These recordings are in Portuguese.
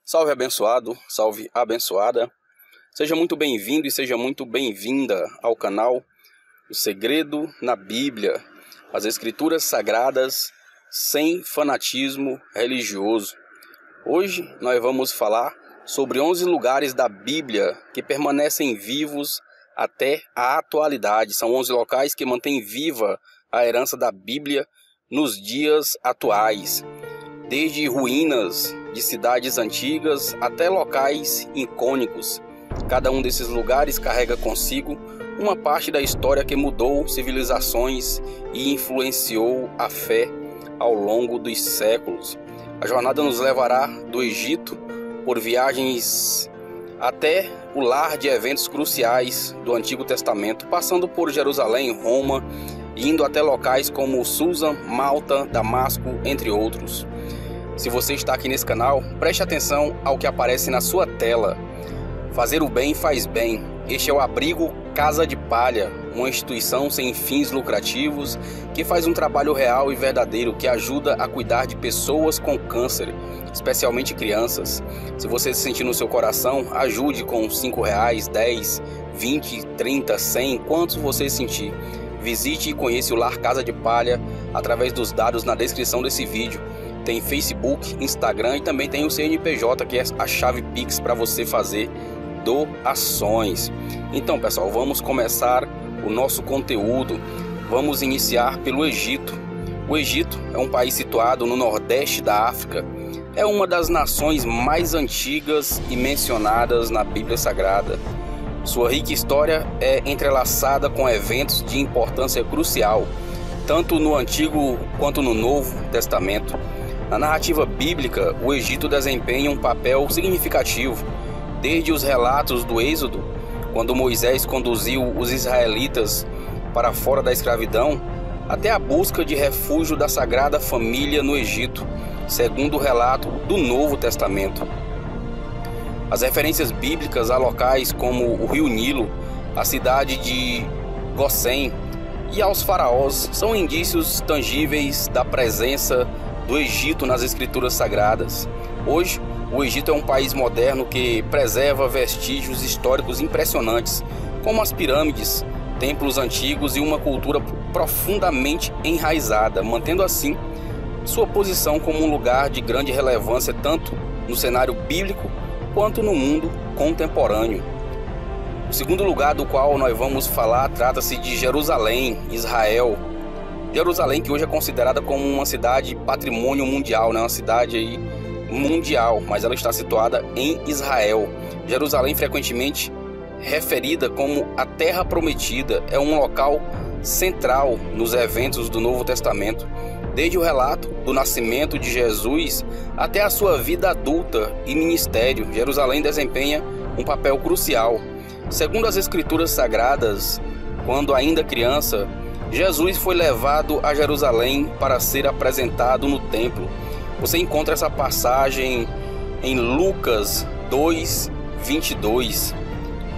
Salve abençoado, salve abençoada. Seja muito bem-vindo e seja muito bem-vinda ao canal O Segredo na Bíblia, as Escrituras Sagradas sem fanatismo religioso. Hoje nós vamos falar sobre 11 lugares da Bíblia que permanecem vivos até a atualidade. São 11 locais que mantêm viva a herança da Bíblia nos dias atuais. Desde ruínas de cidades antigas até locais icônicos. Cada um desses lugares carrega consigo uma parte da história que mudou civilizações e influenciou a fé ao longo dos séculos. A jornada nos levará do Egito por viagens até o lar de eventos cruciais do Antigo Testamento, passando por Jerusalém, Roma, indo até locais como Susa, Malta, Damasco, entre outros. Se você está aqui nesse canal, preste atenção ao que aparece na sua tela. Fazer o bem faz bem. Este é o abrigo Casa de Palha, uma instituição sem fins lucrativos que faz um trabalho real e verdadeiro que ajuda a cuidar de pessoas com câncer, especialmente crianças. Se você se sentir no seu coração, ajude com R$5, 10, 20, 30, 100, quantos você sentir. Visite e conheça o Lar Casa de Palha através dos dados na descrição desse vídeo. Tem Facebook, Instagram e também tem o CNPJ, que é a chave Pix para você fazer doações. Então, pessoal, vamos começar o nosso conteúdo. Vamos iniciar pelo Egito. O Egito é um país situado no nordeste da África. É uma das nações mais antigas e mencionadas na Bíblia Sagrada. Sua rica história é entrelaçada com eventos de importância crucial, tanto no Antigo quanto no Novo Testamento. Na narrativa bíblica, o Egito desempenha um papel significativo, desde os relatos do Êxodo, quando Moisés conduziu os israelitas para fora da escravidão, até a busca de refúgio da Sagrada Família no Egito, segundo o relato do Novo Testamento. As referências bíblicas a locais como o Rio Nilo, a cidade de Gossém e aos faraós são indícios tangíveis da presença do Egito nas Escrituras Sagradas. Hoje, o Egito é um país moderno que preserva vestígios históricos impressionantes, como as pirâmides, templos antigos e uma cultura profundamente enraizada, mantendo assim sua posição como um lugar de grande relevância tanto no cenário bíblico quanto no mundo contemporâneo. O segundo lugar do qual nós vamos falar trata-se de Jerusalém, Israel. Jerusalém, que hoje é considerada como uma cidade patrimônio mundial, né? Uma cidade aí mundial, mas ela está situada em Israel. Jerusalém, frequentemente referida como a Terra Prometida, é um local central nos eventos do Novo Testamento. Desde o relato do nascimento de Jesus até a sua vida adulta e ministério, Jerusalém desempenha um papel crucial. Segundo as Escrituras Sagradas, quando ainda criança, Jesus foi levado a Jerusalém para ser apresentado no templo. Você encontra essa passagem em Lucas 2:22.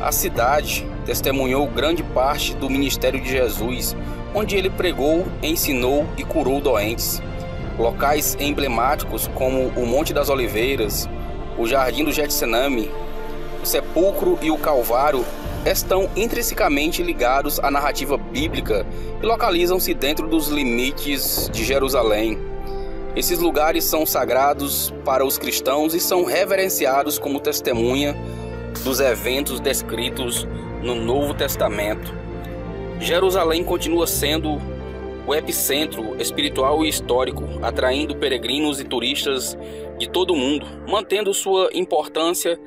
A cidade testemunhou grande parte do ministério de Jesus, onde ele pregou, ensinou e curou doentes. Locais emblemáticos como o Monte das Oliveiras, o Jardim do Getsemane, o Sepulcro e o Calvário estão intrinsecamente ligados à narrativa bíblica e localizam-se dentro dos limites de Jerusalém. Esses lugares são sagrados para os cristãos e são reverenciados como testemunha dos eventos descritos no Novo Testamento. Jerusalém continua sendo o epicentro espiritual e histórico, atraindo peregrinos e turistas de todo o mundo, mantendo sua importância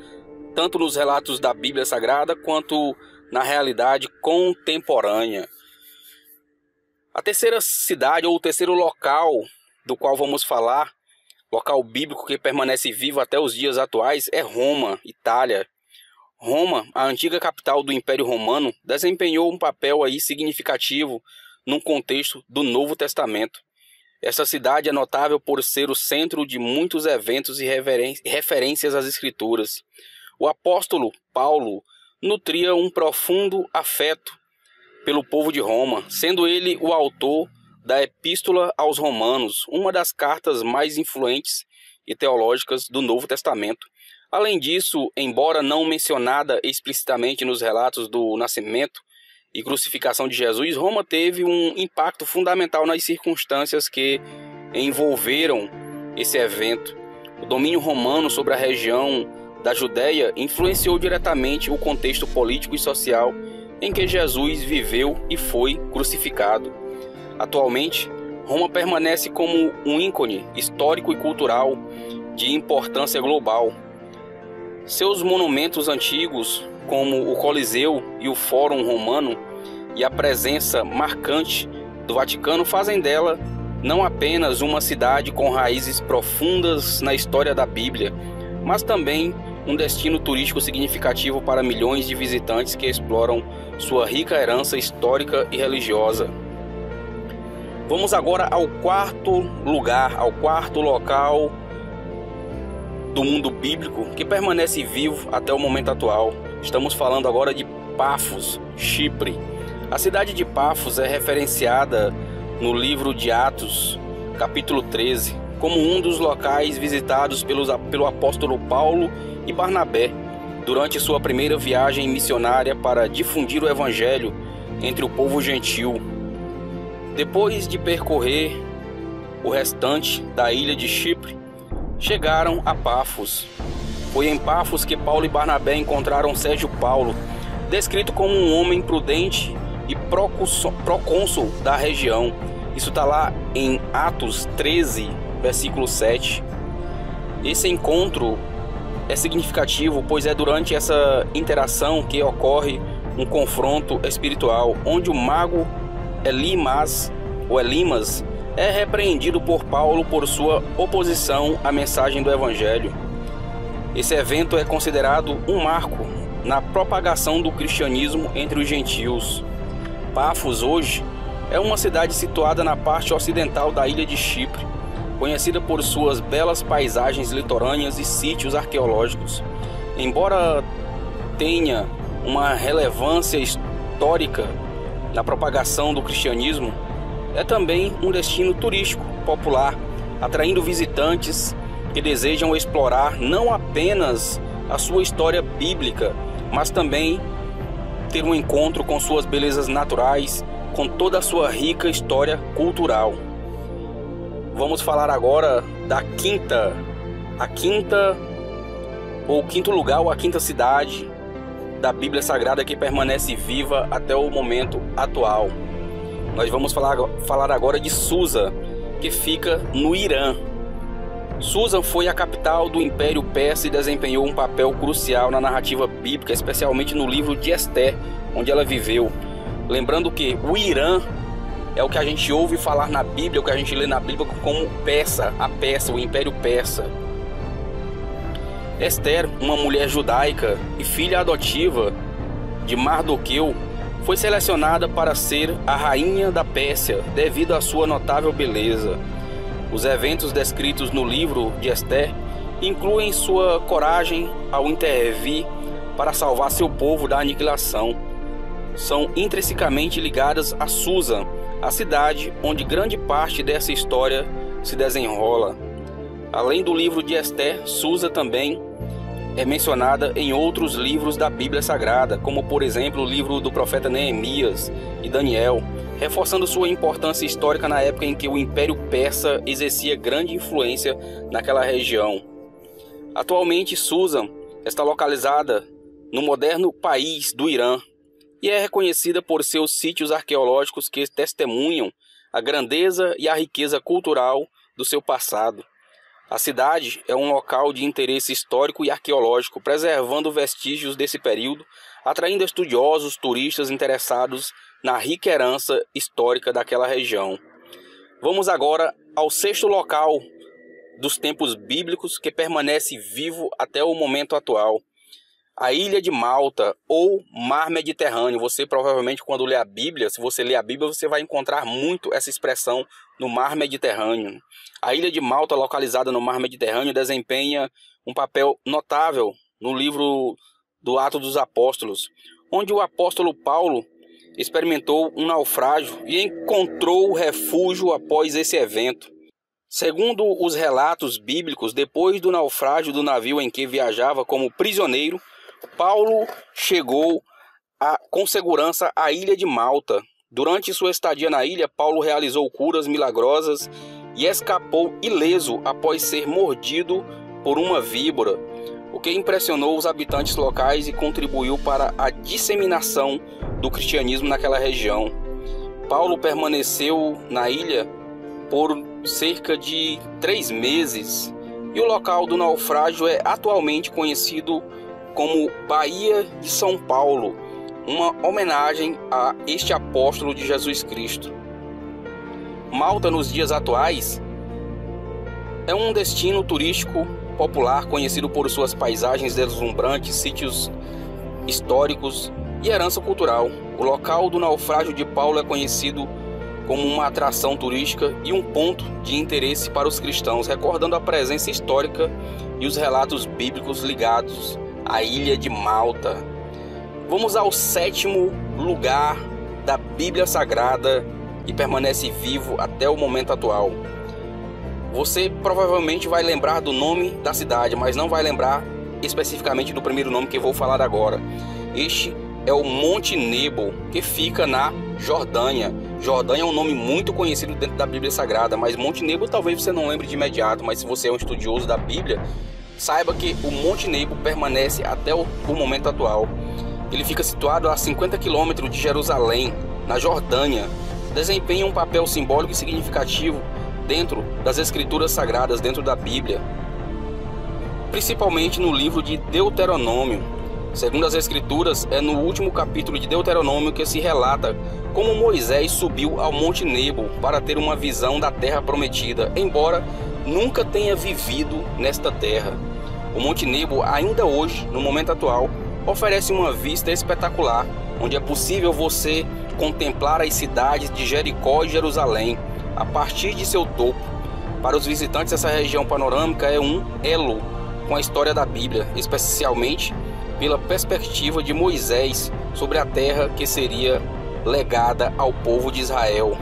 tanto nos relatos da Bíblia Sagrada quanto na realidade contemporânea. A terceira cidade ou o terceiro local do qual vamos falar, local bíblico que permanece vivo até os dias atuais, é Roma, Itália. Roma, a antiga capital do Império Romano, desempenhou um papel aí significativo num contexto do Novo Testamento. Essa cidade é notável por ser o centro de muitos eventos e referências às Escrituras. O apóstolo Paulo nutria um profundo afeto pelo povo de Roma, sendo ele o autor da Epístola aos Romanos, uma das cartas mais influentes e teológicas do Novo Testamento. Além disso, embora não mencionada explicitamente nos relatos do nascimento e crucificação de Jesus, Roma teve um impacto fundamental nas circunstâncias que envolveram esse evento. O domínio romano sobre a região da Judéia influenciou diretamente o contexto político e social em que Jesus viveu e foi crucificado. Atualmente, Roma permanece como um ícone histórico e cultural de importância global. Seus monumentos antigos, como o Coliseu e o Fórum Romano, e a presença marcante do Vaticano fazem dela não apenas uma cidade com raízes profundas na história da Bíblia, mas também um destino turístico significativo para milhões de visitantes que exploram sua rica herança histórica e religiosa. Vamos agora ao quarto lugar, ao quarto local do mundo bíblico que permanece vivo até o momento atual. Estamos falando agora de Pafos, Chipre. A cidade de Pafos é referenciada no livro de Atos, capítulo 13, como um dos locais visitados pelo apóstolo Paulo e Barnabé durante sua primeira viagem missionária para difundir o evangelho entre o povo gentil. Depois de percorrer o restante da ilha de Chipre, chegaram a Pafos. Foi em Pafos que Paulo e Barnabé encontraram Sérgio Paulo, descrito como um homem prudente e procônsul da região. Isso está lá em Atos 13, versículo 7. Esse encontro é significativo, pois é durante essa interação que ocorre um confronto espiritual, onde o mago Elimas é repreendido por Paulo por sua oposição à mensagem do Evangelho. Esse evento é considerado um marco na propagação do cristianismo entre os gentios. Pafos hoje é uma cidade situada na parte ocidental da ilha de Chipre, conhecida por suas belas paisagens litorâneas e sítios arqueológicos. Embora tenha uma relevância histórica na propagação do cristianismo, é também um destino turístico popular, atraindo visitantes que desejam explorar não apenas a sua história bíblica, mas também ter um encontro com suas belezas naturais, com toda a sua rica história cultural. Vamos falar agora da quinto lugar ou a quinta cidade da Bíblia Sagrada que permanece viva até o momento atual. Nós vamos falar agora de Susa, que fica no Irã. Susa foi a capital do Império Persa e desempenhou um papel crucial na narrativa bíblica, especialmente no livro de Ester, onde ela viveu. Lembrando que o Irã é o que a gente ouve falar na Bíblia, o que a gente lê na Bíblia como Persa, o Império Persa. Ester, uma mulher judaica e filha adotiva de Mardoqueu, foi selecionada para ser a rainha da Pérsia devido à sua notável beleza. Os eventos descritos no livro de Ester incluem sua coragem ao intervir para salvar seu povo da aniquilação. São intrinsecamente ligadas a Susa, a cidade onde grande parte dessa história se desenrola. Além do livro de Ester, Susa também é mencionada em outros livros da Bíblia Sagrada, como por exemplo o livro do profeta Neemias e Daniel, reforçando sua importância histórica na época em que o Império Persa exercia grande influência naquela região. Atualmente, Susa está localizada no moderno país do Irã e é reconhecida por seus sítios arqueológicos que testemunham a grandeza e a riqueza cultural do seu passado. A cidade é um local de interesse histórico e arqueológico, preservando vestígios desse período, atraindo estudiosos, turistas interessados na rica herança histórica daquela região. Vamos agora ao sexto local dos tempos bíblicos que permanece vivo até o momento atual. A ilha de Malta, ou Mar Mediterrâneo. Você provavelmente, quando lê a Bíblia, se você lê a Bíblia, você vai encontrar muito essa expressão no Mar Mediterrâneo. A ilha de Malta, localizada no Mar Mediterrâneo, desempenha um papel notável no livro do Atos dos Apóstolos, onde o apóstolo Paulo experimentou um naufrágio e encontrou refúgio após esse evento. Segundo os relatos bíblicos, depois do naufrágio do navio em que viajava como prisioneiro, Paulo chegou com segurança à ilha de Malta. Durante sua estadia na ilha, Paulo realizou curas milagrosas e escapou ileso após ser mordido por uma víbora, o que impressionou os habitantes locais e contribuiu para a disseminação do cristianismo naquela região. Paulo permaneceu na ilha por cerca de 3 meses e o local do naufrágio é atualmente conhecido como Baía de São Paulo, uma homenagem a este apóstolo de Jesus Cristo. Malta, nos dias atuais, é um destino turístico popular conhecido por suas paisagens deslumbrantes, sítios históricos e herança cultural. O local do naufrágio de Paulo é conhecido como uma atração turística e um ponto de interesse para os cristãos, recordando a presença histórica e os relatos bíblicos ligados à ilha de Malta. Vamos ao 7º lugar da Bíblia Sagrada e permanece vivo até o momento atual. Você provavelmente vai lembrar do nome da cidade, mas não vai lembrar especificamente do primeiro nome que eu vou falar agora. Este é o Monte Nebo, que fica na Jordânia. Jordânia é um nome muito conhecido dentro da Bíblia Sagrada, mas Monte Nebo talvez você não lembre de imediato, mas se você é um estudioso da Bíblia, saiba que o Monte Nebo permanece até o momento atual. Ele fica situado a 50 km de Jerusalém, na Jordânia. Desempenha um papel simbólico e significativo dentro das Escrituras Sagradas, dentro da Bíblia, principalmente no livro de Deuteronômio. Segundo as Escrituras, é no último capítulo de Deuteronômio que se relata como Moisés subiu ao Monte Nebo para ter uma visão da terra prometida, embora nunca tenha vivido nesta terra. O Monte Nebo, ainda hoje, no momento atual, oferece uma vista espetacular, onde é possível você contemplar as cidades de Jericó e Jerusalém a partir de seu topo. Para os visitantes, essa região panorâmica é um elo com a história da Bíblia, especialmente pela perspectiva de Moisés sobre a terra que seria legada ao povo de Israel.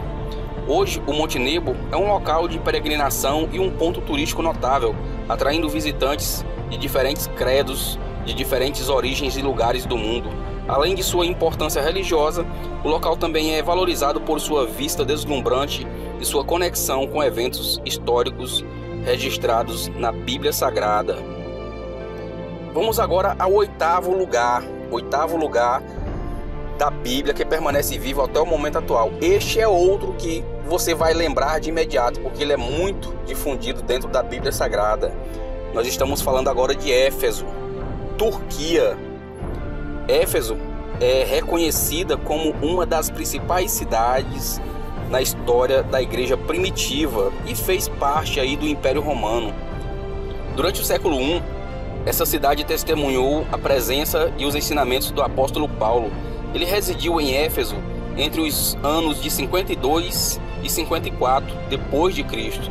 Hoje, o Monte Nebo é um local de peregrinação e um ponto turístico notável, atraindo visitantes de diferentes credos, de diferentes origens e lugares do mundo. Além de sua importância religiosa, o local também é valorizado por sua vista deslumbrante e sua conexão com eventos históricos registrados na Bíblia Sagrada. Vamos agora ao 8º lugar da Bíblia que permanece vivo até o momento atual. Este é outro que você vai lembrar de imediato, porque ele é muito difundido dentro da Bíblia Sagrada. Nós estamos falando agora de Éfeso, Turquia. Éfeso é reconhecida como uma das principais cidades na história da igreja primitiva e fez parte aí do Império Romano. Durante o século I, essa cidade testemunhou a presença e os ensinamentos do apóstolo Paulo. Ele residiu em Éfeso entre os anos de 52 e 54 depois de Cristo,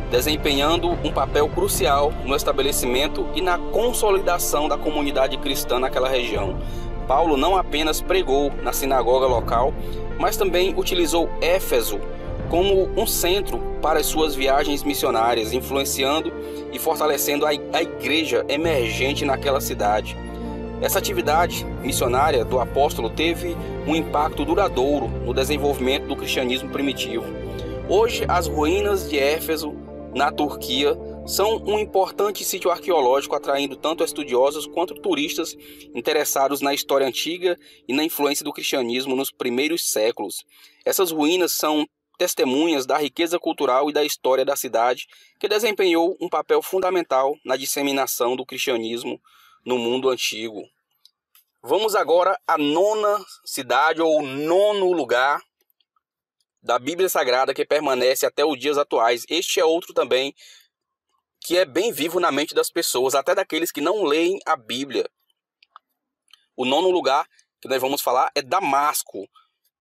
desempenhando um papel crucial no estabelecimento e na consolidação da comunidade cristã naquela região. Paulo não apenas pregou na sinagoga local, mas também utilizou Éfeso como um centro para as suas viagens missionárias, influenciando e fortalecendo a igreja emergente naquela cidade. Essa atividade missionária do apóstolo teve um impacto duradouro no desenvolvimento do cristianismo primitivo. Hoje, as ruínas de Éfeso, na Turquia, são um importante sítio arqueológico, atraindo tanto estudiosos quanto turistas interessados na história antiga e na influência do cristianismo nos primeiros séculos. Essas ruínas são testemunhas da riqueza cultural e da história da cidade, que desempenhou um papel fundamental na disseminação do cristianismo no mundo antigo. Vamos agora à 9ª cidade, ou 9º lugar da Bíblia Sagrada que permanece até os dias atuais. Este é outro também que é bem vivo na mente das pessoas, até daqueles que não leem a Bíblia. O 9º lugar que nós vamos falar é Damasco,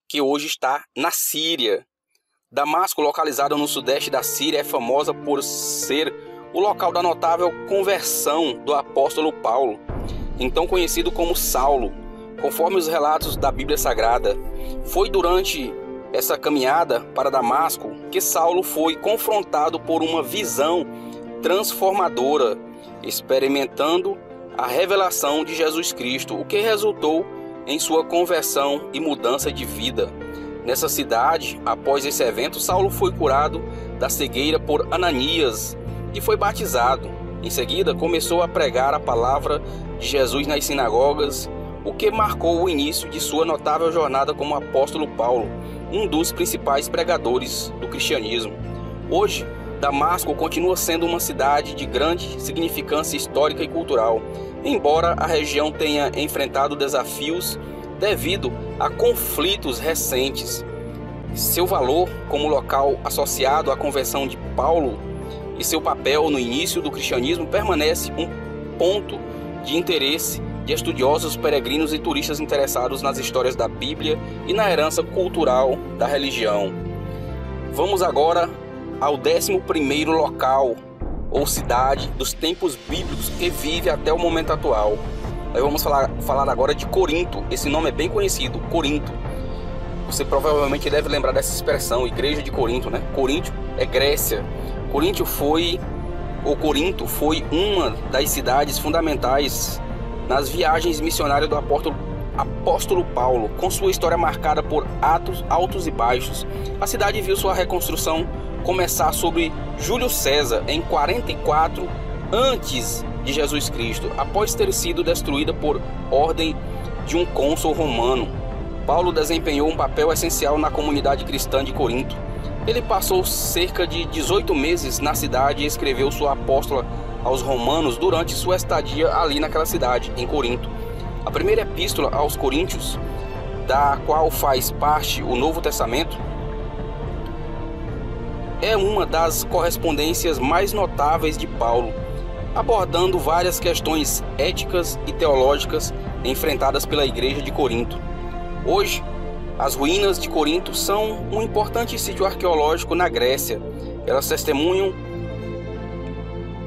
que hoje está na Síria. Damasco, localizada no sudeste da Síria, é famosa por ser o local da notável conversão do apóstolo Paulo, então conhecido como Saulo. Conforme os relatos da Bíblia Sagrada, foi durante essa caminhada para Damasco que Saulo foi confrontado por uma visão transformadora, experimentando a revelação de Jesus Cristo, o que resultou em sua conversão e mudança de vida. Nessa cidade, após esse evento, Saulo foi curado da cegueira por Ananias e foi batizado. Em seguida, começou a pregar a palavra de Jesus nas sinagogas, o que marcou o início de sua notável jornada como apóstolo Paulo, um dos principais pregadores do cristianismo. Hoje, Damasco continua sendo uma cidade de grande significância histórica e cultural, embora a região tenha enfrentado desafios devido a conflitos recentes. Seu valor como local associado à conversão de Paulo e seu papel no início do cristianismo permanece um ponto de interesse de estudiosos, peregrinos e turistas interessados nas histórias da Bíblia e na herança cultural da religião. Vamos agora ao 11º local ou cidade dos tempos bíblicos que vive até o momento atual. Nós vamos falar agora de Corinto. Esse nome é bem conhecido, Corinto. Você provavelmente deve lembrar dessa expressão, Igreja de Corinto, né? Corinto é Grécia. Corinto foi uma das cidades fundamentais nas viagens missionárias do apóstolo Paulo, com sua história marcada por atos altos e baixos. A cidade viu sua reconstrução começar sobre Júlio César em 44 antes de Jesus Cristo, após ter sido destruída por ordem de um cônsul romano. Paulo desempenhou um papel essencial na comunidade cristã de Corinto. Ele passou cerca de 18 meses na cidade e escreveu sua epístola aos romanos durante sua estadia ali naquela cidade, em Corinto. A primeira epístola aos Coríntios, da qual faz parte o Novo Testamento, é uma das correspondências mais notáveis de Paulo, abordando várias questões éticas e teológicas enfrentadas pela igreja de Corinto. Hoje, as ruínas de Corinto são um importante sítio arqueológico na Grécia. Elas testemunham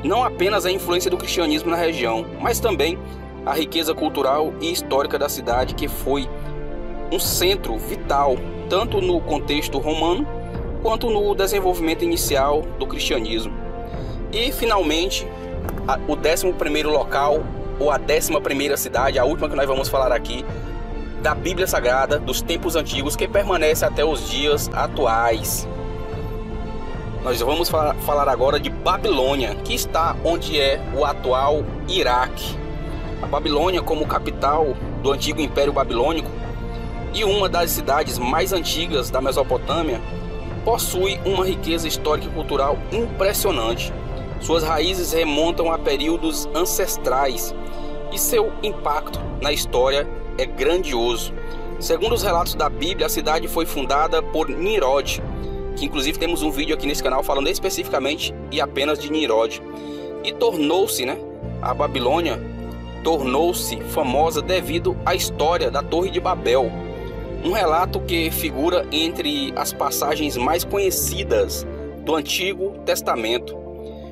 não apenas a influência do cristianismo na região, mas também a riqueza cultural e histórica da cidade, que foi um centro vital tanto no contexto romano quanto no desenvolvimento inicial do cristianismo. E finalmente, o 11º local, ou a 11ª cidade, a última que nós vamos falar aqui, da Bíblia Sagrada dos tempos antigos, que permanece até os dias atuais. Nós vamos falar agora de Babilônia, que está onde é o atual Iraque. A Babilônia, como capital do antigo Império Babilônico e uma das cidades mais antigas da Mesopotâmia, possui uma riqueza histórica e cultural impressionante. Suas raízes remontam a períodos ancestrais e seu impacto na história é grandioso. Segundo os relatos da Bíblia, a cidade foi fundada por Nimrod, que inclusive temos um vídeo aqui nesse canal falando especificamente e apenas de Nimrod. E a Babilônia tornou-se famosa devido à história da Torre de Babel, um relato que figura entre as passagens mais conhecidas do Antigo Testamento.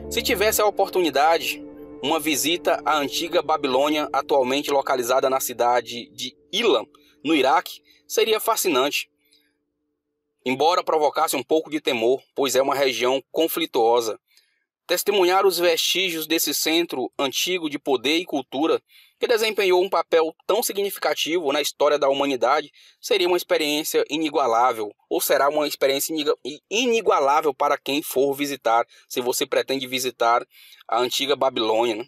Se tivesse a oportunidade, uma visita à antiga Babilônia, atualmente localizada na cidade de Ilam, no Iraque, seria fascinante, embora provocasse um pouco de temor, pois é uma região conflituosa. Testemunhar os vestígios desse centro antigo de poder e cultura, que desempenhou um papel tão significativo na história da humanidade, seria uma experiência inigualável, ou será uma experiência inigualável para quem for visitar, se você pretende visitar a antiga Babilônia, né?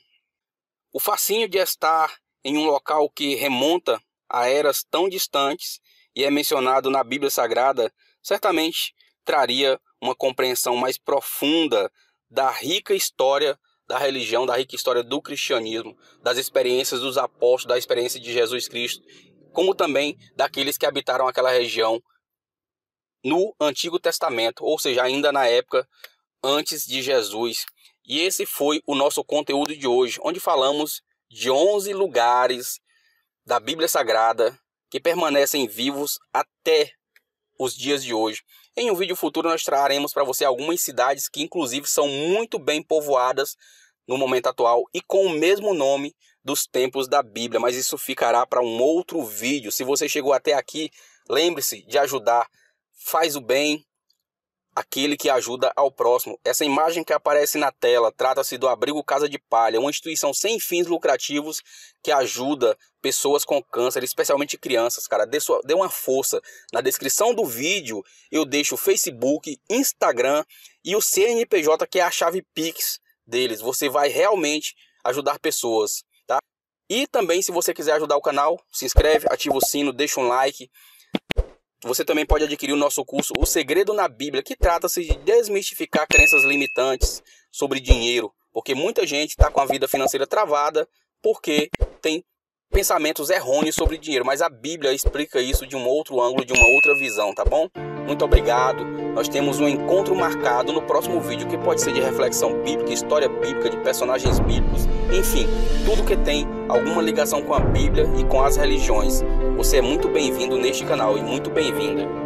O fascínio de estar em um local que remonta a eras tão distantes e é mencionado na Bíblia Sagrada, certamente traria uma compreensão mais profunda da rica história da religião, da rica história do cristianismo, das experiências dos apóstolos, da experiência de Jesus Cristo, como também daqueles que habitaram aquela região no Antigo Testamento, ou seja, ainda na época antes de Jesus. E esse foi o nosso conteúdo de hoje, onde falamos de 11 lugares da Bíblia Sagrada que permanecem vivos até os dias de hoje. Em um vídeo futuro nós traremos para você algumas cidades que inclusive são muito bem povoadas no momento atual e com o mesmo nome dos tempos da Bíblia, mas isso ficará para um outro vídeo. Se você chegou até aqui, lembre-se de ajudar faz o bem aquele que ajuda ao próximo. Essa imagem que aparece na tela trata-se do Abrigo Casa de Palha, uma instituição sem fins lucrativos que ajuda pessoas com câncer, especialmente crianças, cara. Dê uma força. Na descrição do vídeo eu deixo o Facebook, Instagram e o CNPJ, que é a chave Pix deles. Você vai realmente ajudar pessoas, tá? E também, se você quiser ajudar o canal, se inscreve, ativa o sino, deixa um like. Você também pode adquirir o nosso curso O Segredo na Bíblia, que trata-se de desmistificar crenças limitantes sobre dinheiro, porque muita gente está com a vida financeira travada porque tem pensamentos errôneos sobre dinheiro, mas a Bíblia explica isso de um outro ângulo, de uma outra visão, tá bom? Muito obrigado. Nós temos um encontro marcado no próximo vídeo, que pode ser de reflexão bíblica, história bíblica, de personagens bíblicos, enfim, tudo que tem alguma ligação com a Bíblia e com as religiões. Você é muito bem-vindo neste canal e muito bem-vinda.